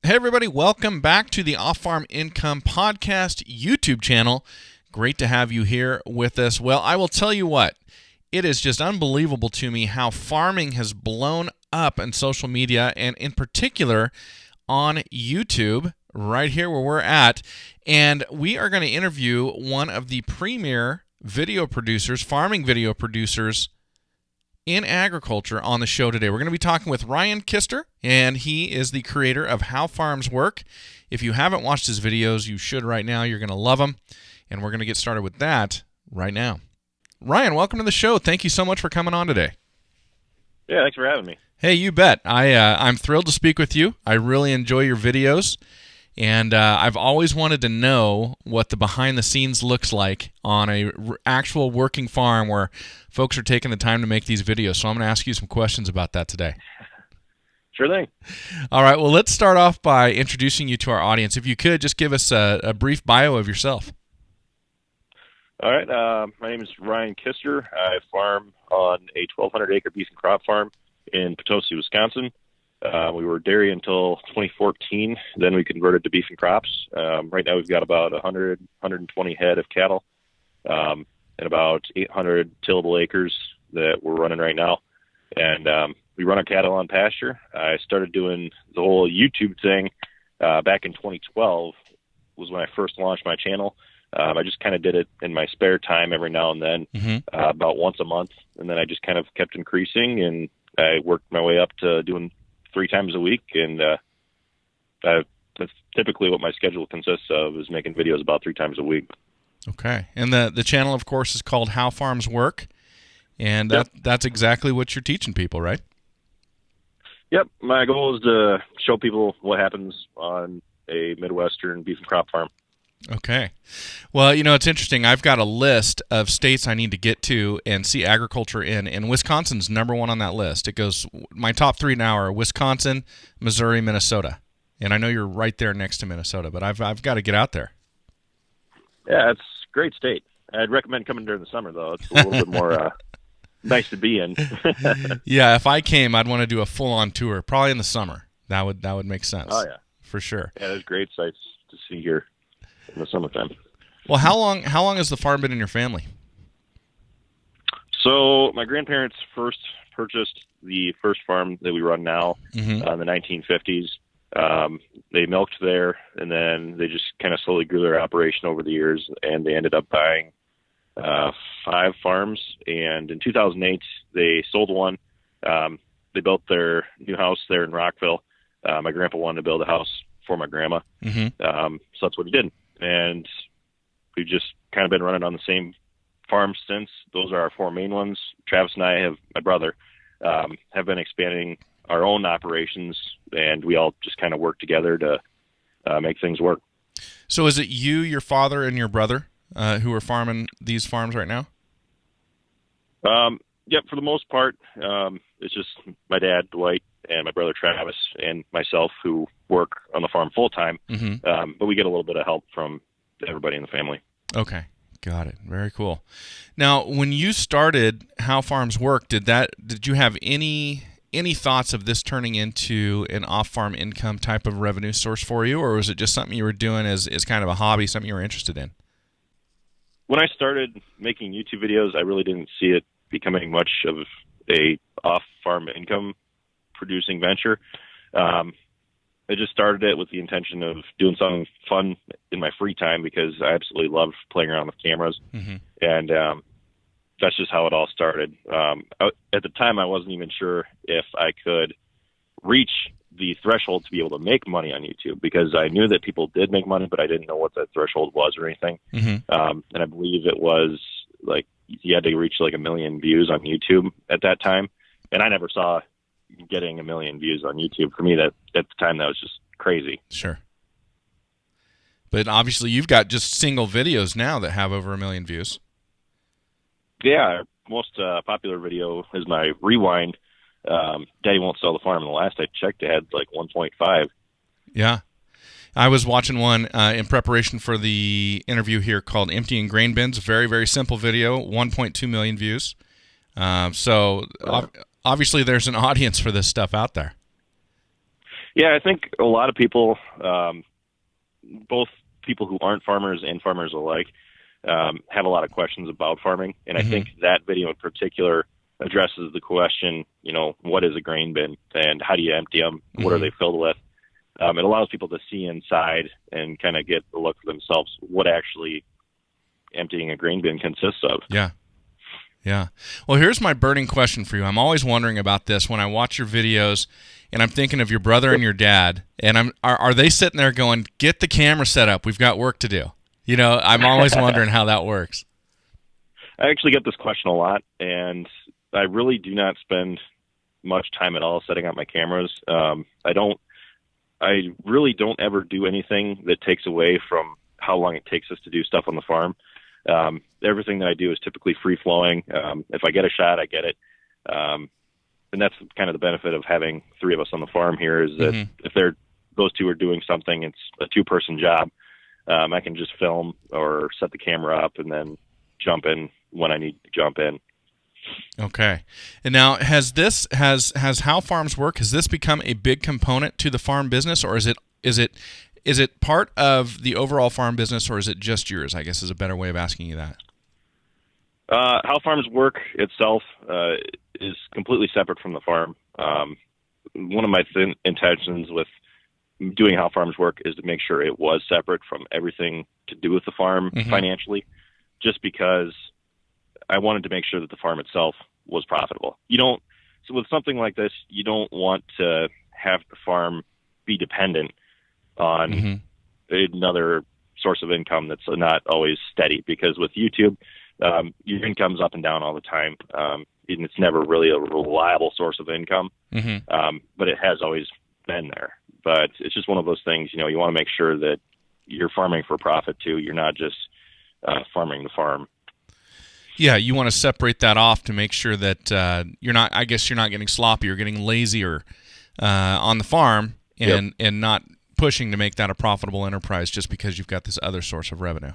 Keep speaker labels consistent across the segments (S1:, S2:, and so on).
S1: Hey everybody, welcome back to the Off-Farm Income Podcast YouTube channel. Great to have you here with us. Well, I will tell you what, it is just unbelievable to me how farming has blown up in social media and in particular on YouTube, right here where we're at. And we are going to interview one of the premier video producers, farming video producers in agriculture on the show today. We're going to be talking with Ryan Kuster, and he is the creator of How Farms Work. If you haven't watched his videos, you should right now. You're going to love them, and we're going to get started with that right now. Ryan, welcome to the show. Thank you so much for coming on today.
S2: Yeah, thanks for having me.
S1: Hey, you bet. I'm thrilled to speak with you. I really enjoy your videos, and I've always wanted to know what the behind-the-scenes looks like on a actual working farm where folks are taking the time to make these videos. So I'm going to ask you some questions about that today.
S2: Sure thing.
S1: All right, well, let's start off by introducing you to our audience. If you could, just give us a brief bio of yourself.
S2: All right, my name is Ryan Kuster. I farm on a 1,200-acre beef and crop farm in Potosi, Wisconsin. We were dairy until 2014. Then we converted to beef and crops. Right now we've got about 100, 120 head of cattle and about 800 tillable acres that we're running right now. And we run our cattle on pasture. I started doing the whole YouTube thing back in 2012 was when I first launched my channel. I just kind of did it in my spare time every now and then, about once a month. And then I just kind of kept increasing, and I worked my way up to doing 3 times a week. And that's typically what my schedule consists of, is making videos about 3 times a week.
S1: Okay. And the channel, of course, is called How Farms Work. And that's exactly what you're teaching people, right?
S2: Yep. My goal is to show people what happens on a Midwestern beef and crop farm.
S1: Okay. Well, you know, it's interesting. I've got a list of states I need to get to and see agriculture in, and Wisconsin's number one on that list. It goes, my top 3 now are Wisconsin, Missouri, Minnesota. And I know you're right there next to Minnesota, but I've got to get out there.
S2: Yeah, it's a great state. I'd recommend coming during the summer, though. It's a little bit more nice to be in.
S1: Yeah, if I came, I'd want to do a full-on tour, probably in the summer. That would make sense.
S2: Oh, yeah.
S1: For sure.
S2: Yeah, there's great sights to see here in the summertime.
S1: Well, how long has the farm been in your family?
S2: So my grandparents first purchased the first farm that we run now in the 1950s. They milked there, and then they just kind of slowly grew their operation over the years, and they ended up buying 5 farms. And in 2008, they sold one. They built their new house there in Rockville. My grandpa wanted to build a house for my grandma, so that's what he did. And we've just kind of been running on the same farm since. Those are our 4 main ones. Travis and I my brother, have been expanding our own operations, and we all just kind of work together to make things work.
S1: So is it you, your father, and your brother who are farming these farms right now?
S2: Yep, for the most part. It's just my dad, Dwight, and my brother, Travis, and myself who work on the farm full-time. But we get a little bit of help from everybody in the family.
S1: Okay. Got it. Very cool. Now, when you started How Farms Work, did you have any thoughts of this turning into an off-farm income type of revenue source for you, or was it just something you were doing as kind of a hobby, something you were interested in?
S2: When I started making YouTube videos, I really didn't see it becoming much of a off-farm income producing venture. I just started it with the intention of doing something fun in my free time because I absolutely love playing around with cameras. And that's just how it all started. At the time, I wasn't even sure if I could reach the threshold to be able to make money on YouTube, because I knew that people did make money, but I didn't know what that threshold was or anything. And I believe it was like you had to reach like 1 million views on YouTube at that time. And I never saw getting 1 million views on YouTube. For me, that at the time, that was just crazy.
S1: Sure. But obviously you've got just single videos now that have over 1 million views.
S2: Yeah, our most popular video is my rewind. Daddy Won't Sell the Farm. And the last I checked, it had like 1.5. Yeah.
S1: I was watching one in preparation for the interview here called Emptying Grain Bins. Very, very simple video, 1.2 million views. Obviously there's an audience for this stuff out there.
S2: Yeah, I think a lot of people, both people who aren't farmers and farmers alike, have a lot of questions about farming. And I think that video in particular addresses the question, what is a grain bin and how do you empty them? What are they filled with? It allows people to see inside and kind of get a look for themselves what actually emptying a grain bin consists of.
S1: Yeah. Yeah. Well, here's my burning question for you. I'm always wondering about this when I watch your videos, and I'm thinking of your brother and your dad, and are they sitting there going, get the camera set up, we've got work to do? I'm always wondering how that works.
S2: I actually get this question a lot, and I really do not spend much time at all setting up my cameras. I really don't ever do anything that takes away from how long it takes us to do stuff on the farm. Everything that I do is typically free flowing. If I get a shot, I get it. And that's kind of the benefit of having three of us on the farm here is that if those two are doing something, it's a two-person job. I can just film or set the camera up and then jump in when I need to jump in.
S1: Okay. And now has how farms work? Has this become a big component to the farm business, or is it part of the overall farm business, or is it just yours? I guess is a better way of asking you that.
S2: How farms work itself is completely separate from the farm. One of my intentions with doing how farms work is to make sure it was separate from everything to do with the farm financially, just because I wanted to make sure that the farm itself was profitable. So with something like this, you don't want to have the farm be dependent on another source of income that's not always steady, because with YouTube, your income's up and down all the time. And it's never really a reliable source of income, but it has always been there. But it's just one of those things, you want to make sure that you're farming for profit too. You're not just farming the farm.
S1: Yeah, you want to separate that off to make sure that you're not getting sloppy or getting lazier on the farm and not pushing to make that a profitable enterprise just because you've got this other source of revenue.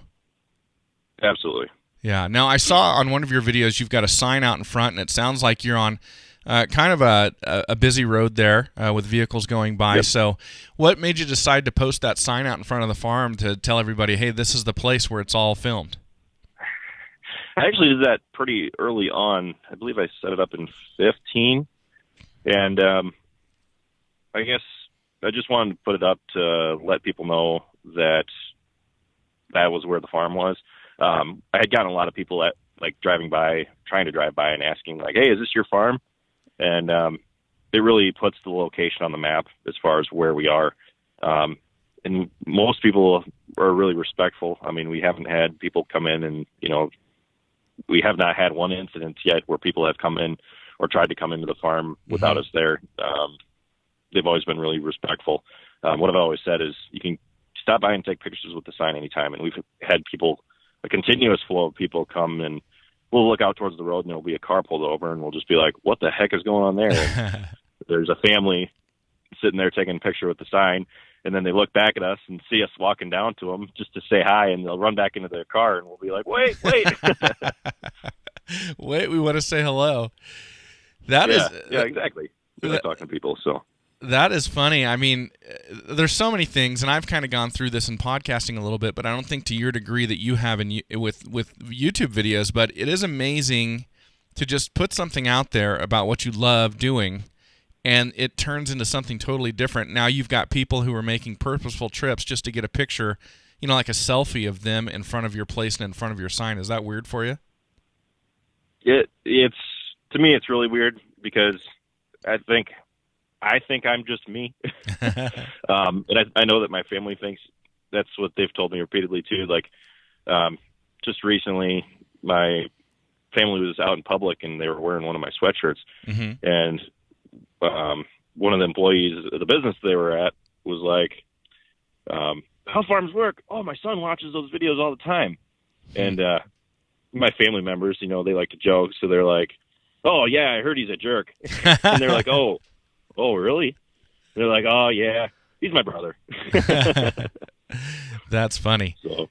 S2: Absolutely.
S1: Yeah. Now, I saw on one of your videos you've got a sign out in front, and it sounds like you're on kind of a busy road there with vehicles going by.
S2: Yep.
S1: So what made you decide to post that sign out in front of the farm to tell everybody, hey, this is the place where it's all filmed?
S2: I actually did that pretty early on. I believe I set it up in 2015. And I guess I just wanted to put it up to let people know that was where the farm was. I had gotten a lot of people trying to drive by and asking, like, hey, is this your farm? And it really puts the location on the map as far as where we are. And most people are really respectful. I mean, we haven't had people come in and, we have not had one incident yet where people have come in or tried to come into the farm without us there. They've always been really respectful. What I've always said is you can stop by and take pictures with the sign anytime. And we've had a continuous flow of people come, and we'll look out towards the road and there'll be a car pulled over and we'll just be like, what the heck is going on there? And there's a family sitting there taking a picture with the sign. And then they look back at us and see us walking down to them just to say hi, and they'll run back into their car, and we'll be like, wait.
S1: Wait, we want to say hello. Yeah,
S2: exactly. We like talking to people, so.
S1: That is funny. I mean, there's so many things, and I've kind of gone through this in podcasting a little bit, but I don't think to your degree that you have with YouTube videos, but it is amazing to just put something out there about what you love doing, and it turns into something totally different. Now you've got people who are making purposeful trips just to get a picture, like a selfie of them in front of your place and in front of your sign. Is that weird for you?
S2: It's to me, it's really weird because I think I'm just me. And I know that my family thinks that's what they've told me repeatedly too. Like, just recently, my family was out in public and they were wearing one of my sweatshirts, and one of the employees of the business they were at was like, how farms work? Oh, my son watches those videos all the time. And my family members, they like to joke. So they're like, oh, yeah, I heard he's a jerk. And they're like, oh, really? They're like, oh, yeah, he's my brother.
S1: That's funny.
S2: So.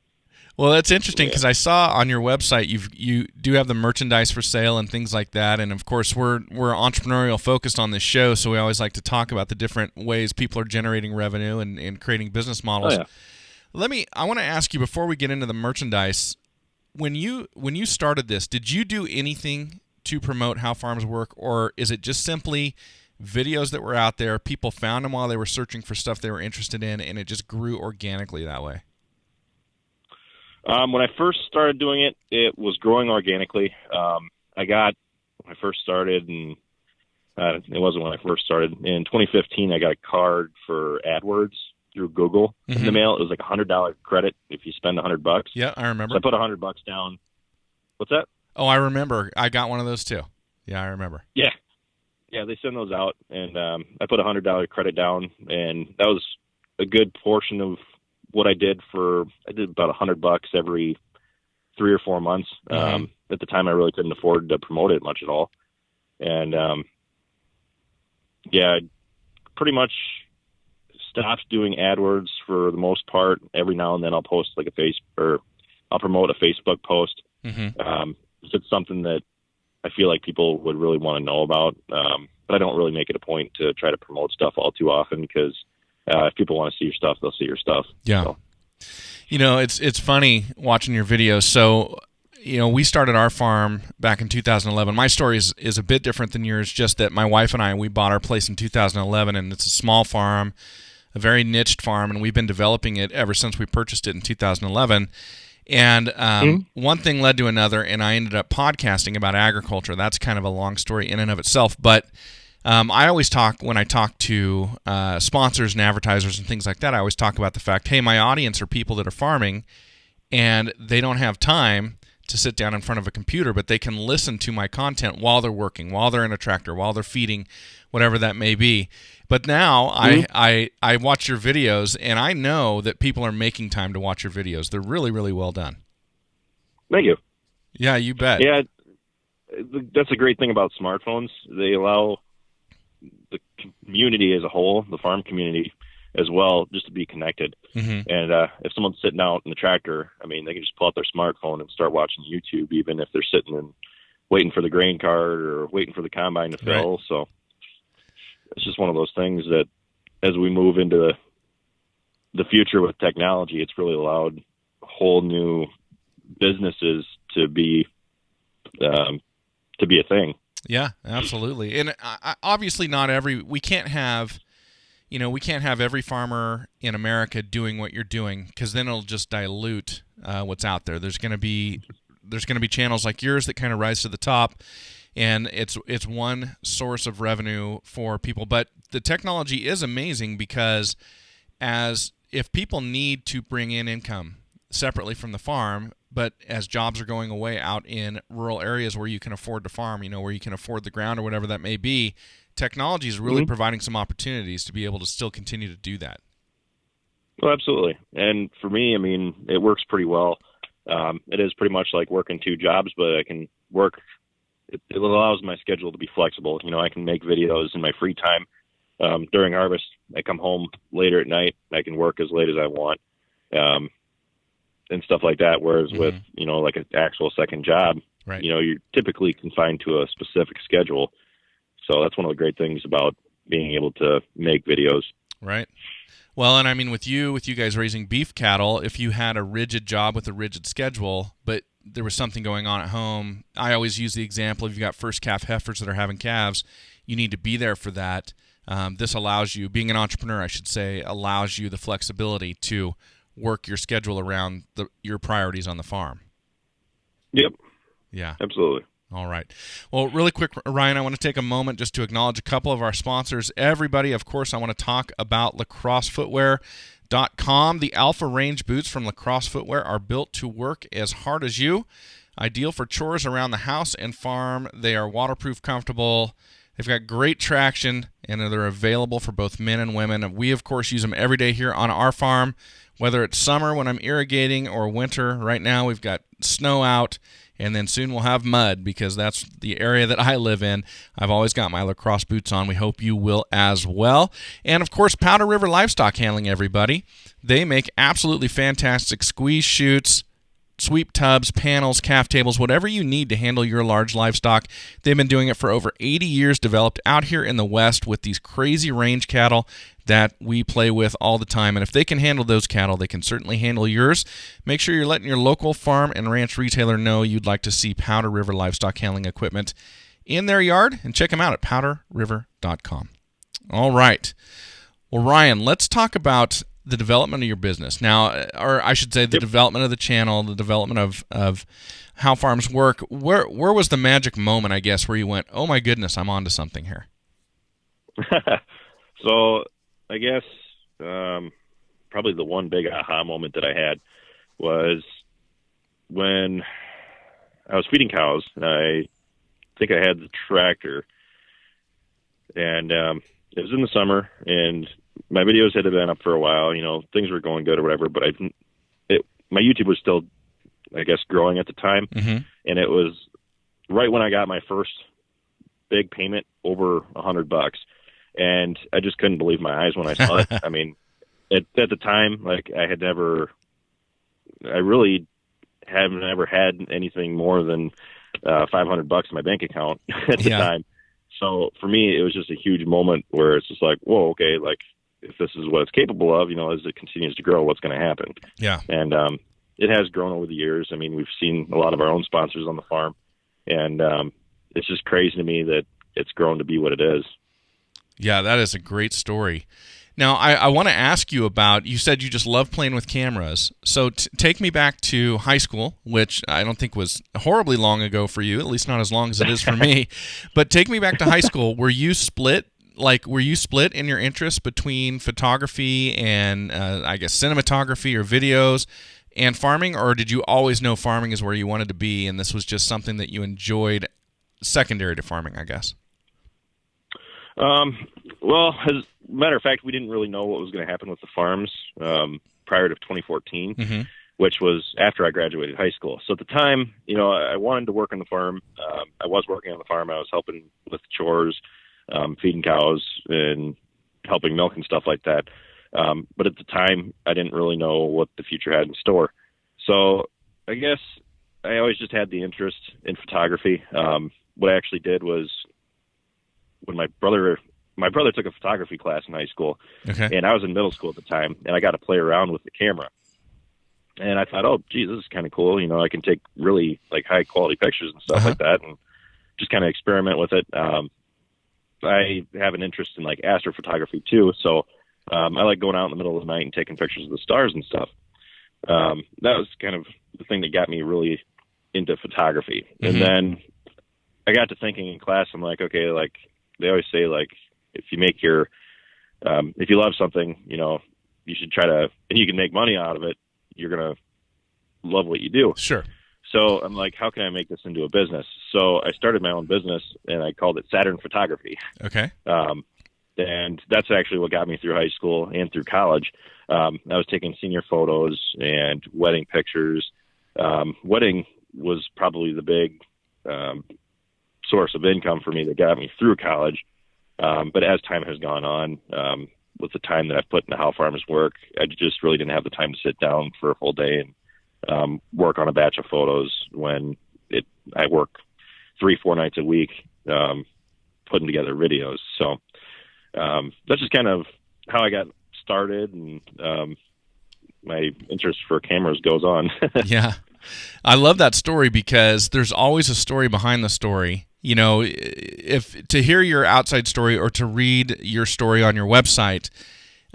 S1: Well, that's interesting because I saw on your website you do have the merchandise for sale and things like that, and of course we're entrepreneurial focused on this show, so we always like to talk about the different ways people are generating revenue and creating business models.
S2: Oh, yeah.
S1: I want to ask you before we get into the merchandise, when you started this, did you do anything to promote how farms work, or is it just simply videos that were out there, people found them while they were searching for stuff they were interested in, and it just grew organically that way?
S2: When I first started doing it, it was growing organically. When I first started, and it wasn't when I first started. In 2015, I got a card for AdWords through Google in the mail. It was like $100 credit if you spend $100.
S1: Yeah, I remember.
S2: So I put $100 down. What's that?
S1: Oh, I remember. I got one of those too. Yeah, I remember.
S2: Yeah, they send those out, and I put $100 credit down, and that was a good portion of what I did about $100 every 3 or 4 months. At the time, I really couldn't afford to promote it much at all. And, I pretty much stopped doing AdWords for the most part. Every now and then I'll post like I'll promote a Facebook post. If it's something that I feel like people would really want to know about. But I don't really make it a point to try to promote stuff all too often because, if people want to see your stuff, they'll see your stuff.
S1: Yeah.
S2: So.
S1: It's funny watching your videos. So, we started our farm back in 2011. My story is a bit different than yours, just that my wife and we bought our place in 2011, and it's a small farm, a very niched farm, and we've been developing it ever since we purchased it in 2011. And one thing led to another, and I ended up podcasting about agriculture. That's kind of a long story in and of itself, but I always when I talk to sponsors and advertisers and things like that, I always talk about the fact, hey, my audience are people that are farming, and they don't have time to sit down in front of a computer, but they can listen to my content while they're working, while they're in a tractor, while they're feeding, whatever that may be. But now I watch your videos, and I know that people are making time to watch your videos. They're really, really well done.
S2: Thank you.
S1: Yeah, you bet.
S2: Yeah, that's a great thing about smartphones. They allow the community as a whole, the farm community as well, just to be connected. And if someone's sitting out in the tractor, I mean, they can just pull out their smartphone and start watching YouTube, even if they're sitting and waiting for the grain cart or waiting for the combine to fill. Right. So it's just one of those things that as we move into the future with technology, it's really allowed whole new businesses to be a thing.
S1: Yeah, absolutely. And obviously we can't have every farmer in America doing what you're doing, because then it'll just dilute what's out there. There's going to be channels like yours that kind of rise to the top, and it's one source of revenue for people. But the technology is amazing, because if people need to bring in income separately from the farm, but as jobs are going away out in rural areas where you can afford to farm, where you can afford the ground or whatever that may be, technology is really providing some opportunities to be able to still continue to do that.
S2: Well, absolutely. And for me, I mean, it works pretty well. It is pretty much like working 2 jobs, but I can work. It allows my schedule to be flexible. I can make videos in my free time. During harvest, I come home later at night. I can work as late as I want. And stuff like that. Whereas with, like an actual second job,
S1: right,
S2: you're typically confined to a specific schedule. So that's one of the great things about being able to make videos.
S1: Right. Well, and I mean, with you guys raising beef cattle, if you had a rigid job with a rigid schedule, but there was something going on at home, I always use the example, if you've got first calf heifers that are having calves, you need to be there for that. This allows you, being an entrepreneur, I should say, allows you the flexibility to work your schedule around your priorities on the farm.
S2: Yep.
S1: Yeah.
S2: Absolutely.
S1: All right. Well, really quick, Ryan, I want to take a moment just to acknowledge a couple of our sponsors. Everybody, of course, I want to talk about lacrossefootwear.com. The Alpha Range boots from Lacrosse Footwear are built to work as hard as you. Ideal for chores around the house and farm. They are waterproof, comfortable. They've got great traction, and they're available for both men and women. We, of course, use them every day here on our farm, whether it's summer when I'm irrigating or winter. Right now we've got snow out, and then soon we'll have mud, because that's the area that I live in. I've always got my Lacrosse boots on. We hope you will as well. And, of course, Powder River Livestock Handling, everybody. They make absolutely fantastic squeeze chutes, sweep tubs, panels, calf tables, whatever you need to handle your large livestock. They've been doing it for over 80 years, developed out here in the West with these crazy range cattle that we play with all the time. And if they can handle those cattle, they can certainly handle yours. Make sure you're letting your local farm and ranch retailer know you'd like to see Powder River livestock handling equipment in their yard, and check them out at powderriver.com. All right. Well, Ryan, let's talk about the development of your business now, or I should say the development of the channel, the development of how farms work. Where was the magic moment, I guess, where you went, oh my goodness, I'm onto something here?
S2: So I guess probably the one big aha moment that I had was when I was feeding cows. I think I had the tractor, and it was in the summer, and my videos had been up for a while. You know, things were going good or whatever, but my YouTube was still, I guess, growing at the time.
S1: Mm-hmm.
S2: And it was right when I got my first big payment over $100, and I just couldn't believe my eyes when I saw it. I mean, at the time, like I really haven't ever had anything more than $500 in my bank account at the time. So for me, it was just a huge moment where it's just like, whoa, okay, like if this is what it's capable of, you know, as it continues to grow, what's going to happen?
S1: Yeah.
S2: And it has grown over the years. I mean, we've seen a lot of our own sponsors on the farm, and it's just crazy to me that it's grown to be what it is.
S1: Yeah, that is a great story. Now, I want to ask you about, you said you just love playing with cameras. So take me back to high school, which I don't think was horribly long ago for you, at least not as long as it is for me. But take me back to high school. Were you split in your interest between photography and, I guess, cinematography or videos and farming? Or did you always know farming is where you wanted to be, and this was just something that you enjoyed secondary to farming, I guess?
S2: Well, as a matter of fact, we didn't really know what was going to happen with the farms prior to 2014,
S1: mm-hmm.
S2: which was after I graduated high school. So at the time, you know, I wanted to work on the farm. I was working on the farm. I was helping with chores, feeding cows and helping milk and stuff like that. But at the time, I didn't really know what the future had in store. So I guess I always just had the interest in photography. What I actually did was, when my brother took a photography class in high school,
S1: okay.
S2: and I was in middle school at the time, and I got to play around with the camera. And I thought, oh, geez, this is kind of cool. You know, I can take really like high quality pictures and stuff like that, and just kind of experiment with it. I have an interest in like astrophotography too, so I like going out in the middle of the night and taking pictures of the stars and stuff. That was kind of the thing that got me really into photography. Mm-hmm. And then I got to thinking in class, I'm like, okay, like they always say, like, if you love something, you know, you should try to, and you can make money out of it, you're going to love what you do.
S1: Sure.
S2: So I'm like, how can I make this into a business? So I started my own business, and I called it Saturn Photography.
S1: Okay.
S2: And that's actually what got me through high school and through college. I was taking senior photos and wedding pictures. Wedding was probably the big source of income for me that got me through college. But as time has gone on, with the time that I've put into how farms work, I just really didn't have the time to sit down for a full day and work on a batch of photos when I work 3-4 nights a week putting together videos. So that's just kind of how I got started, and my interest for cameras goes on.
S1: Yeah. I love that story because there's always a story behind the story. You know, if to hear your outside story or to read your story on your website,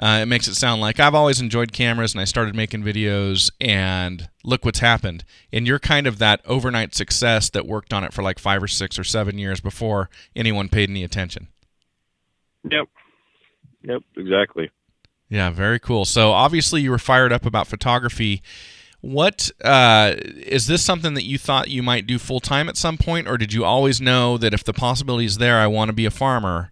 S1: it makes it sound like I've always enjoyed cameras and I started making videos and look what's happened. And you're kind of that overnight success that worked on it for like 5 or 6 or 7 years before anyone paid any attention.
S2: Yep, exactly.
S1: Yeah, very cool. So obviously you were fired up about photography. What is this something that you thought you might do full time at some point, or did you always know that if the possibility is there, I want to be a farmer?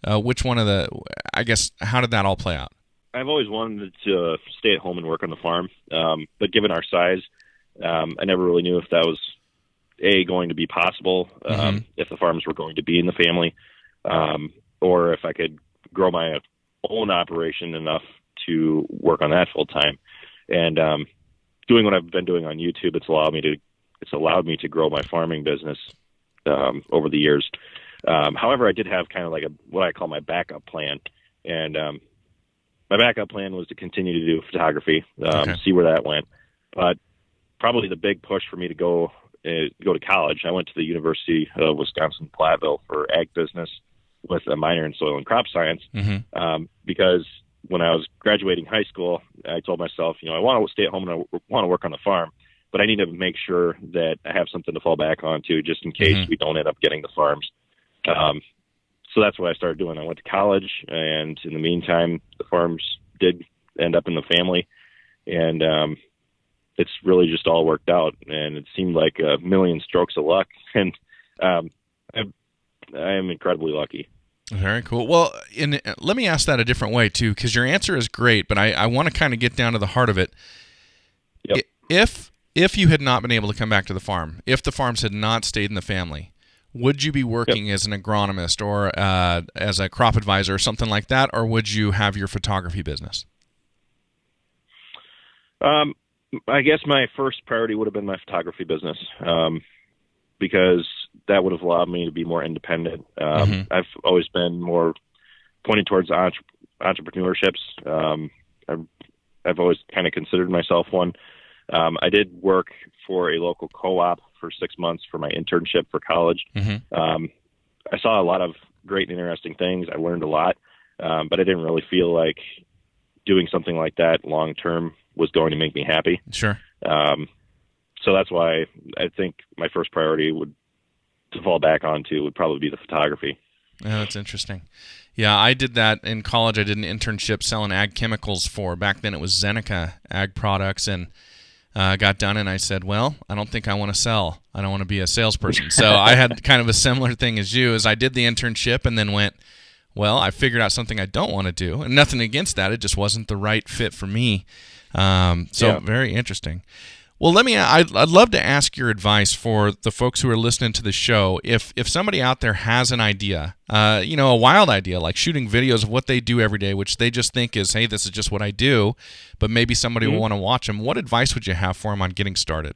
S1: Which one of the? I guess how did that all play out?
S2: I've always wanted to stay at home and work on the farm, but given our size, I never really knew if that was going to be possible, if the farms were going to be in the family, or if I could grow my own operation enough to work on that full time. And doing what I've been doing on YouTube, it's allowed me to grow my farming business over the years. However, I did have kind of like what I call my backup plan, and my backup plan was to continue to do photography, see where that went. But probably the big push for me to go to college, I went to the University of Wisconsin-Platteville for ag business with a minor in soil and crop science, because when I was graduating high school, I told myself, I want to stay at home and I want to work on the farm, but I need to make sure that I have something to fall back onto just in case we don't end up getting the farms. So that's what I started doing. I went to college, and in the meantime, the farms did end up in the family, and it's really just all worked out, and it seemed like a million strokes of luck, and I am incredibly lucky.
S1: Very cool. Well, let me ask that a different way, too, because your answer is great, but I want to kind of get down to the heart of it.
S2: Yep.
S1: If you had not been able to come back to the farm, if the farms had not stayed in the family, would you be working as an agronomist or as a crop advisor or something like that, or would you have your photography business?
S2: I guess my first priority would have been my photography business, because that would have allowed me to be more independent. I've always been more pointed towards entrepreneurships. I've always kind of considered myself one. I did work for a local co-op for 6 months for my internship for college. I saw a lot of great and interesting things. I learned a lot, but I didn't really feel like doing something like that long term was going to make me happy.
S1: Sure.
S2: So that's why I think my first priority to fall back onto would probably be the photography.
S1: Yeah, that's interesting. Yeah, I did that in college. I did an internship selling ag chemicals back then it was Zeneca ag products, and got done and I said, well, I don't think I want to sell. I don't want to be a salesperson. So I had kind of a similar thing as you, as I did the internship and then went, well, I figured out something I don't want to do, and nothing against that. It just wasn't the right fit for me. Very interesting. Well, I'd love to ask your advice for the folks who are listening to the show. If somebody out there has an idea, a wild idea, like shooting videos of what they do every day, which they just think is, hey, this is just what I do, but maybe somebody will want to watch them, what advice would you have for them on getting started?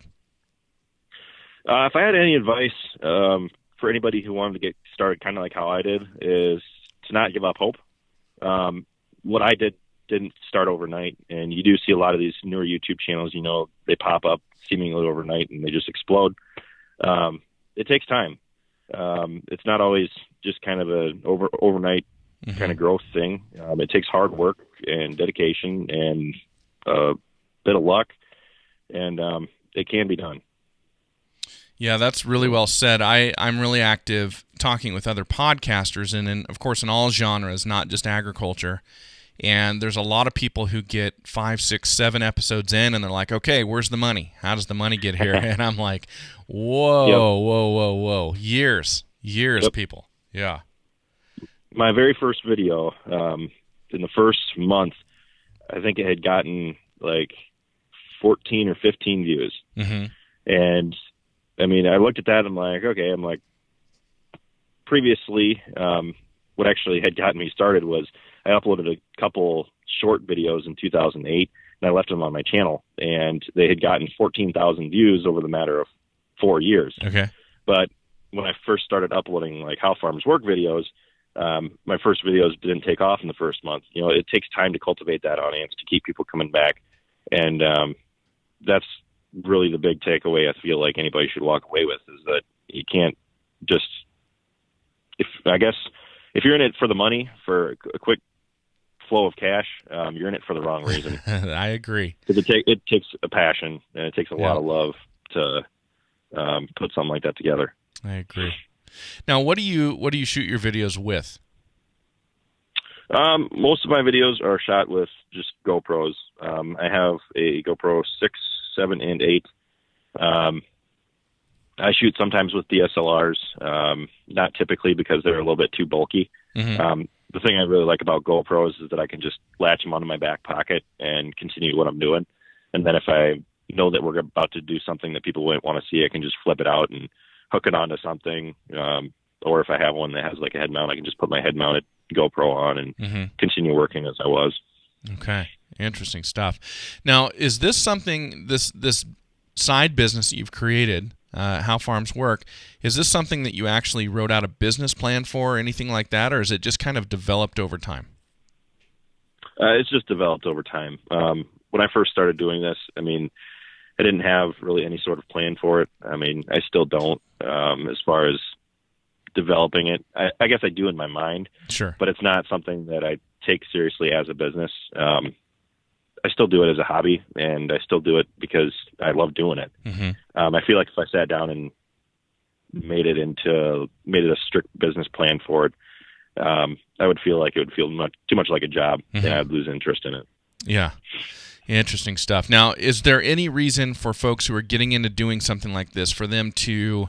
S2: If I had any advice for anybody who wanted to get started kind of like how I did, is to not give up hope. What I didn't start overnight, and you do see a lot of these newer YouTube channels, they pop up seemingly overnight and they just explode. It takes time. It's not always just kind of an overnight kind of growth thing. It takes hard work and dedication and a bit of luck, and it can be done.
S1: Yeah, that's really well said. I'm really active talking with other podcasters, and of course in all genres, not just agriculture. And there's a lot of people who get 5, 6, 7 episodes in, and they're like, okay, where's the money? How does the money get here? And I'm like, whoa. Years, people. Yeah.
S2: My very first video, in the first month, I think it had gotten like 14 or 15 views. And I mean, I looked at that, I'm like, okay, previously, what actually had gotten me started was I uploaded a couple short videos in 2008, and I left them on my channel, and they had gotten 14,000 views over the matter of 4 years.
S1: Okay.
S2: But when I first started uploading like how farms work videos, my first videos didn't take off in the first month. It takes time to cultivate that audience, to keep people coming back. And that's really the big takeaway I feel like anybody should walk away with, is that you can't just, if you're in it for the money, for a quick flow of cash, you're in it for the wrong reason.
S1: I agree.
S2: Because it takes a passion, and it takes a lot of love to put something like that together.
S1: I agree. Now, what do you shoot your videos with?
S2: Most of my videos are shot with just GoPros. I have a GoPro 6, 7, and 8. I shoot sometimes with DSLRs, not typically because they're a little bit too bulky. The thing I really like about GoPros is that I can just latch them onto my back pocket and continue what I'm doing. And then if I know that we're about to do something that people wouldn't want to see, I can just flip it out and hook it onto something. Or if I have one that has like a head mount, I can just put my head mounted GoPro on and continue working as I was.
S1: Okay. Interesting stuff. Now, is this something, this side business that you've created, How Farms Work, is this something that you actually wrote out a business plan for or anything like that, or is it just kind of developed over time?
S2: It's just developed over time. When I first started doing this, I mean, I didn't have really any sort of plan for it. I mean, I still don't, as far as developing it. I guess I do in my mind,
S1: Sure.
S2: but it's not something that I take seriously as a business. I still do it as a hobby, and I still do it because I love doing it.
S1: Mm-hmm.
S2: I feel like if I sat down and made it a strict business plan for it, I would feel like it would feel too much like a job,
S1: Mm-hmm.
S2: and I'd lose interest in it.
S1: Yeah. Interesting stuff. Now, is there any reason for folks who are getting into doing something like this for them to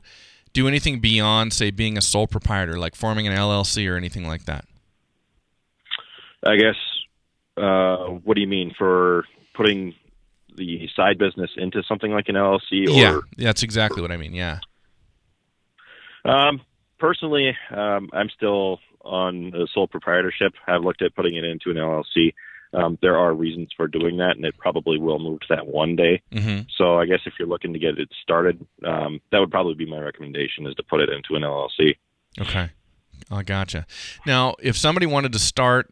S1: do anything beyond, say, being a sole proprietor, like forming an LLC or anything like that?
S2: I guess, what do you mean, for putting the side business into something like an LLC? Or,
S1: yeah, that's exactly what I mean, yeah.
S2: Personally, I'm still on the sole proprietorship. I've looked at putting it into an LLC. There are reasons for doing that, and it probably will move to that one day.
S1: Mm-hmm.
S2: So I guess if you're looking to get it started, that would probably be my recommendation, is to put it into an LLC.
S1: Okay. I gotcha. Now, if somebody wanted to start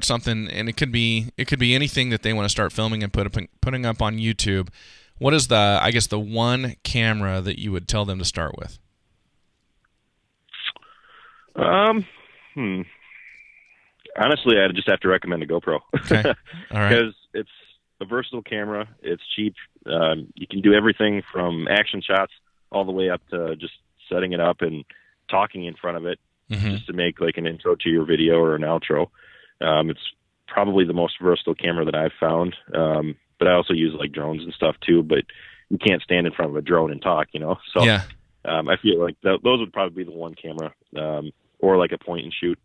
S1: something, and it could be anything that they want to start filming and putting up on YouTube, what is the one camera that you would tell them to start with?
S2: Honestly, I'd just have to recommend a GoPro.
S1: Okay. All right.
S2: Because it's a versatile camera. It's cheap. You can do everything from action shots all the way up to just setting it up and talking in front of it,
S1: Mm-hmm.
S2: just to make like an intro to your video or an outro. It's probably the most versatile camera that I've found. But I also use like drones and stuff too, but you can't stand in front of a drone and talk, So
S1: Yeah.
S2: I feel like those would probably be the one camera, or like a point and shoot.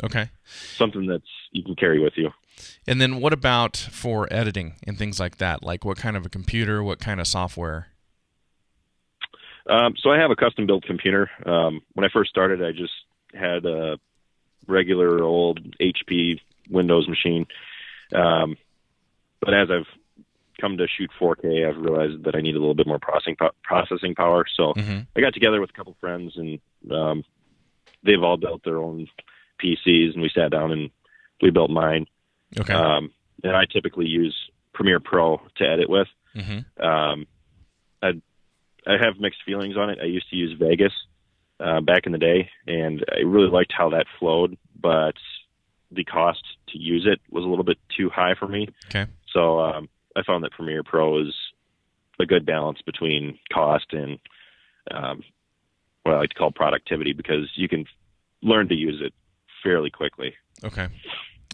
S1: Okay.
S2: Something that's you can carry with you.
S1: And then what about for editing and things like that? Like what kind of a computer, what kind of software?
S2: So I have a custom built computer. When I first started, I just had a regular old HP Windows machine. But as I've come to shoot 4K, I've realized that I need a little bit more processing power. So
S1: Mm-hmm.
S2: I got together with a couple friends, and they've all built their own PCs, and we sat down and we built mine.
S1: Okay.
S2: And I typically use Premiere Pro to edit with.
S1: Mm-hmm.
S2: I have mixed feelings on it. I used to use Vegas back in the day, and I really liked how that flowed, but the cost to use it was a little bit too high for me.
S1: Okay.
S2: So I found that Premiere Pro is a good balance between cost and what I like to call productivity, because you can learn to use it fairly quickly.
S1: Okay.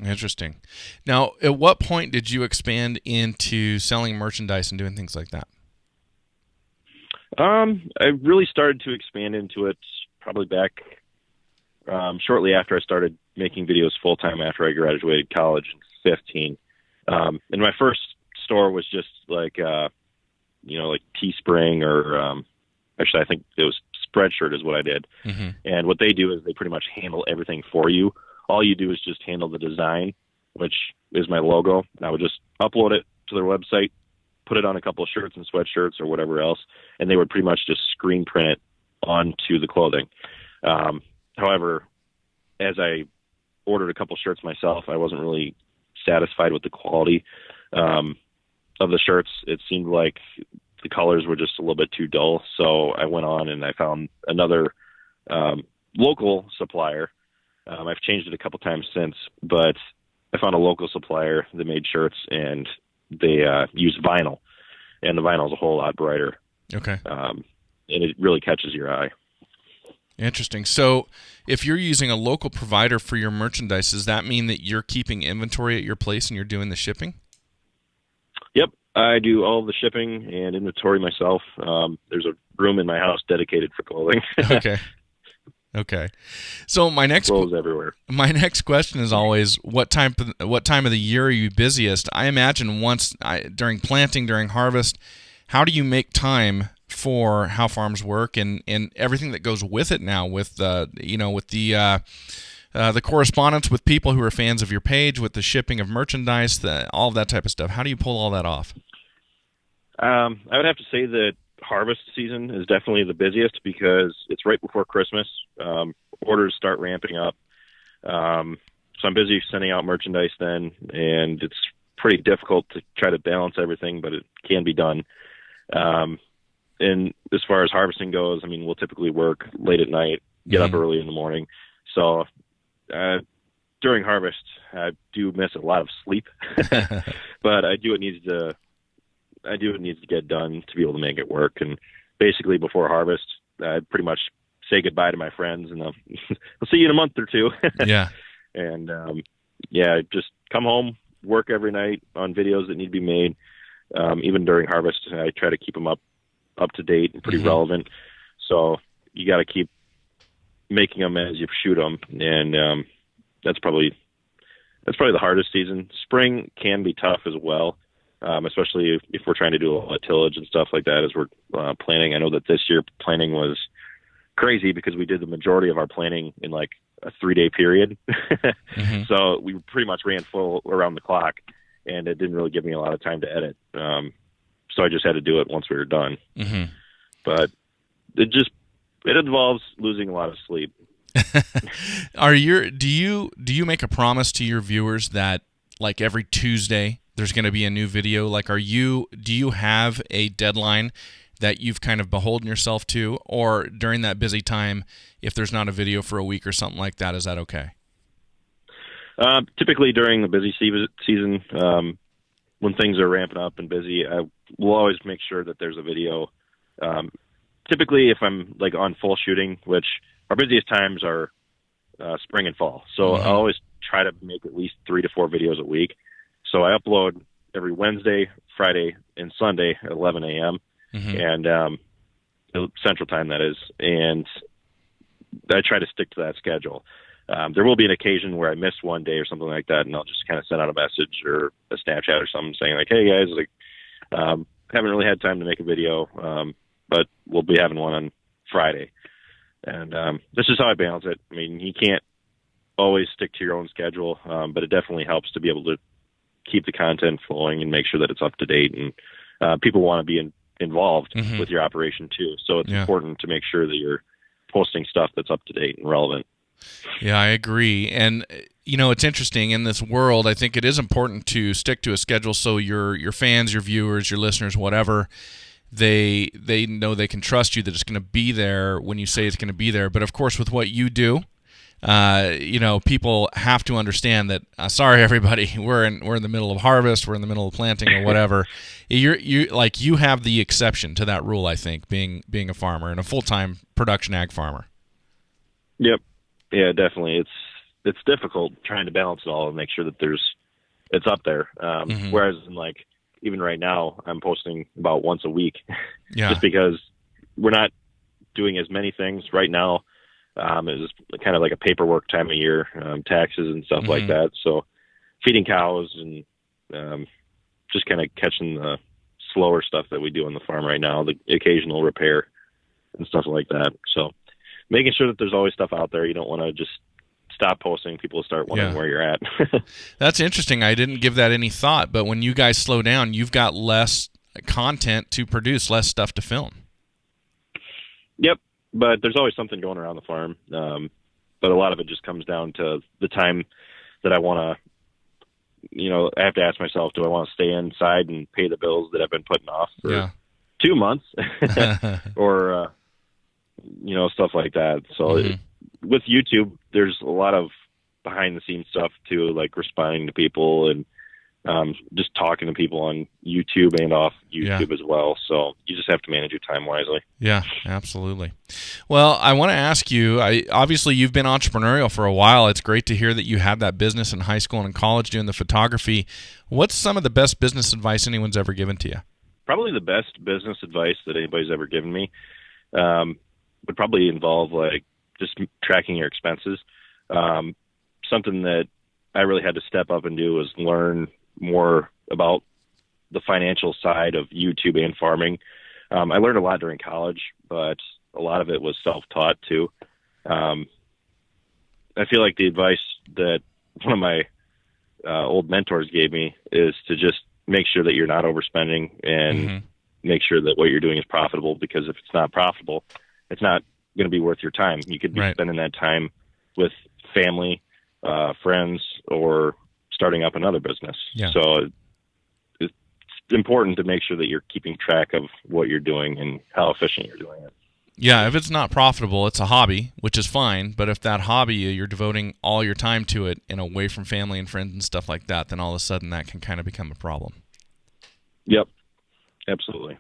S1: Interesting. Now, at what point did you expand into selling merchandise and doing things like that?
S2: I really started to expand into it probably back shortly after I started making videos full time after I graduated college in 2015. And my first store was just like like Teespring, or actually I think it was Spreadshirt is what I did.
S1: Mm-hmm.
S2: And what they do is they pretty much handle everything for you. All you do is just handle the design, which is my logo. And I would just upload it to their website, put it on a couple of shirts and sweatshirts or whatever else, and they would pretty much just screen print it onto the clothing. However, as I ordered a couple shirts myself, I wasn't really satisfied with the quality of the shirts. It seemed like the colors were just a little bit too dull. So I went on and I found another local supplier. I've changed it a couple times since, but I found a local supplier that made shirts, and they use vinyl, and the vinyl is a whole lot brighter.
S1: Okay.
S2: And it really catches your eye.
S1: Interesting. So if you're using a local provider for your merchandise, does that mean that you're keeping inventory at your place and you're doing the shipping?
S2: Yep. I do all the shipping and inventory myself. There's a room in my house dedicated for clothing.
S1: Okay. So my next
S2: clothes everywhere.
S1: My next question is always, what time of the year are you busiest? I imagine during planting, during harvest. How do you make time for How Farms Work and everything that goes with it now, with the the correspondence with people who are fans of your page, with the shipping of merchandise, all of that type of stuff? How do you pull all that off?
S2: I would have to say that harvest season is definitely the busiest because it's right before Christmas. Orders start ramping up. So I'm busy sending out merchandise then, and it's pretty difficult to try to balance everything, but it can be done. And as far as harvesting goes, I mean, we'll typically work late at night, get up early in the morning. So during harvest, I do miss a lot of sleep, but I do what needs to get done to be able to make it work. And basically before harvest, I pretty much say goodbye to my friends, and I'll see you in a month or two.
S1: Yeah.
S2: And just come home, work every night on videos that need to be made. Even during harvest, I try to keep them up to date and pretty relevant. So you got to keep making them as you shoot them, and that's probably the hardest season. Spring can be tough as well, especially if we're trying to do a lot of tillage and stuff like that as we're planting. I know that this year planting was crazy because we did the majority of our planting in like a 3-day period. So we pretty much ran full around the clock, and it didn't really give me a lot of time to edit. So I just had to do it once we were done. But it involves losing a lot of sleep.
S1: Do you make a promise to your viewers that like every Tuesday there's going to be a new video? Like, do you have a deadline that you've kind of beholden yourself to, or during that busy time, if there's not a video for a week or something like that, is that okay?
S2: Typically during the busy season, when things are ramping up and busy, I will always make sure that there's a video. Typically if I'm like on full shooting, which our busiest times are spring and fall. So I always try to make at least 3 to 4 videos a week. So I upload every Wednesday, Friday, and Sunday at 11 a.m. And Central Time, that is. And I try to stick to that schedule. There will be an occasion where I miss one day or something like that, and I'll just kind of send out a message or a Snapchat or something saying like, "Hey guys, like, haven't really had time to make a video, but we'll be having one on Friday." And this is how I balance it. I mean, you can't always stick to your own schedule, but it definitely helps to be able to keep the content flowing and make sure that it's up to date. And people want to be involved with your operation too. So it's important to make sure that you're posting stuff that's up to date and relevant.
S1: Yeah, I agree. And, you know, it's interesting in this world. I think it is important to stick to a schedule so your fans, your viewers, your listeners, whatever, they know they can trust you, that it's going to be there when you say it's going to be there. But, of course, with what you do, you know, people have to understand that, sorry, everybody, we're in the middle of harvest, we're in the middle of planting or whatever. You have the exception to that rule, I think, being a farmer and a full-time production ag farmer.
S2: Yep. Yeah, definitely. It's difficult trying to balance it all and make sure that it's up there. Whereas in like, even right now, I'm posting about once a week just because we're not doing as many things right now. It's kind of like a paperwork time of year, taxes and stuff like that. So feeding cows and just kind of catching the slower stuff that we do on the farm right now, the occasional repair and stuff like that. So making sure that there's always stuff out there. You don't want to just stop posting. People will start wondering where you're at.
S1: That's interesting. I didn't give that any thought, but when you guys slow down, you've got less content to produce, less stuff to film. Yep.
S2: But there's always something going around the farm. But a lot of it just comes down to the time that I want to, I have to ask myself, do I want to stay inside and pay the bills that I've been putting off for 2 months or, stuff like that. So with YouTube, there's a lot of behind the scenes stuff too, like responding to people and just talking to people on YouTube and off YouTube as well. So you just have to manage your time wisely.
S1: Yeah, absolutely. Well, I want to ask you, obviously you've been entrepreneurial for a while. It's great to hear that you had that business in high school and in college doing the photography. What's some of the best business advice anyone's ever given to you? Probably
S2: the best business advice that anybody's ever given me would probably involve like just tracking your expenses. Something that I really had to step up and do was learn more about the financial side of YouTube and farming. I learned a lot during college, but a lot of it was self-taught too. I I feel like the advice that one of my old mentors gave me is to just make sure that you're not overspending and make sure that what you're doing is profitable, because if it's not profitable, it's not going to be worth your time. You could be spending that time with family, friends, or starting up another business.
S1: Yeah.
S2: So it's important to make sure that you're keeping track of what you're doing and how efficient you're doing it.
S1: Yeah, if it's not profitable, it's a hobby, which is fine. But if that hobby, you're devoting all your time to it and away from family and friends and stuff like that, then all of a sudden that can kind of become a problem.
S2: Yep, absolutely.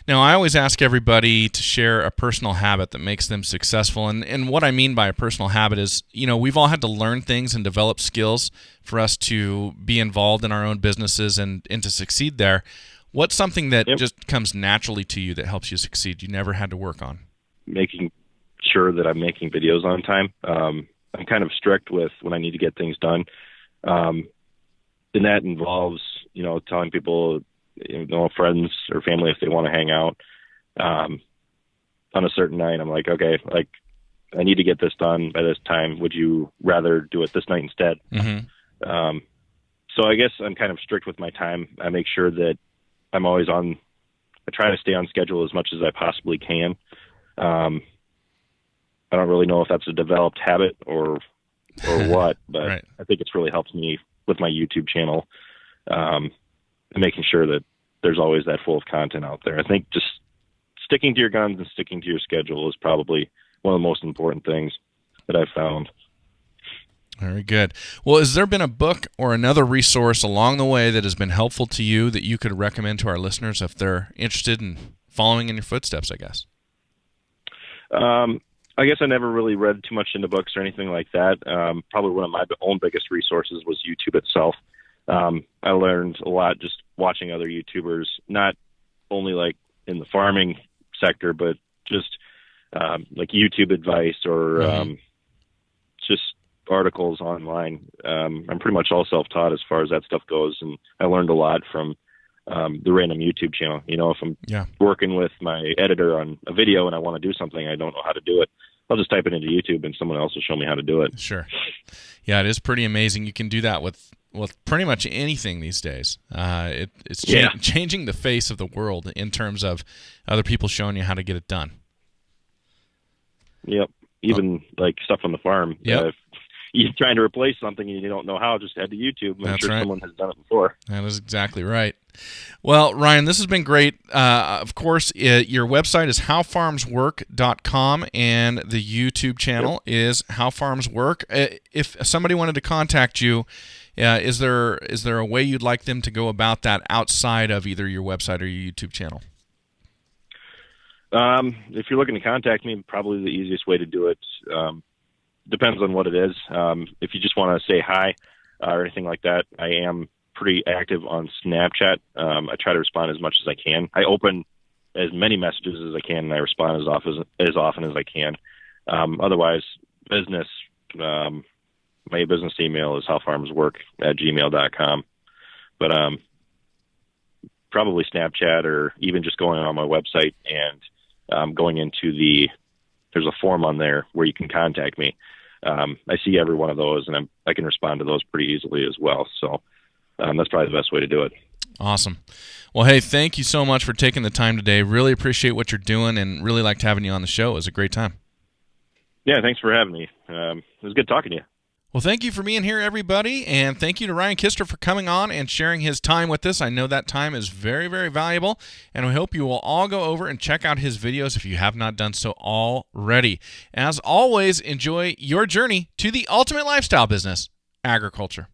S1: Now, I always ask everybody to share a personal habit that makes them successful. And what I mean by a personal habit is, we've all had to learn things and develop skills for us to be involved in our own businesses and to succeed there. What's something that just comes naturally to you that helps you succeed you never had to work on?
S2: Making sure that I'm making videos on time. I'm kind of strict with when I need to get things done. And that involves, telling people, friends or family, if they want to hang out on a certain night, I'm like, okay, like I need to get this done by this time. Would you rather do it this night instead? So I guess I'm kind of strict with my time. I make sure that I'm always I try to stay on schedule as much as I possibly can. I don't really know if that's a developed habit or what, but I think it's really helped me with my YouTube channel, and making sure that there's always that full of content out there. I think just sticking to your guns and sticking to your schedule is probably one of the most important things that I've found.
S1: Very good. Well, has there been a book or another resource along the way that has been helpful to you that you could recommend to our listeners if they're interested in following in your footsteps, I guess?
S2: I guess I never really read too much into books or anything like that. Probably one of my own biggest resources was YouTube itself. I learned a lot just watching other YouTubers, not only like in the farming sector, but just like YouTube advice or just articles online. I'm pretty much all self-taught as far as that stuff goes, and I learned a lot from the random YouTube channel. If I'm working with my editor on a video and I want to do something, I don't know how to do it, I'll just type it into YouTube and someone else will show me how to do it.
S1: Sure. Yeah, it is pretty amazing. You can do that with pretty much anything these days. It's changing the face of the world in terms of other people showing you how to get it done.
S2: Yep. Even like stuff on the farm.
S1: Yep.
S2: If you're trying to replace something and you don't know how, just head to YouTube. I'm sure someone has done it before.
S1: That is exactly right. Well, Ryan, this has been great. Of course, your website is howfarmswork.com, and the YouTube channel is How Farms Work. If somebody wanted to contact you, is there a way you'd like them to go about that outside of either your website or your YouTube channel?
S2: If you're looking to contact me, probably the easiest way to do it, depends on what it is. If you just want to say hi or anything like that, I am pretty active on Snapchat. I try to respond as much as I can. I open as many messages as I can, and I respond as often as I can. Otherwise, business, my business email is howfarmswork@gmail.com. But probably Snapchat, or even just going on my website and going into there's a form on there where you can contact me. I see every one of those, and I can respond to those pretty easily as well. So that's probably the best way to do it.
S1: Awesome. Well, hey, thank you so much for taking the time today. Really appreciate what you're doing, and really liked having you on the show. It was a great time.
S2: Yeah, thanks for having me. It was good talking to you.
S1: Well, thank you for being here, everybody, and thank you to Ryan Kuster for coming on and sharing his time with us. I know that time is very, very valuable, and we hope you will all go over and check out his videos if you have not done so already. As always, enjoy your journey to the ultimate lifestyle business, agriculture.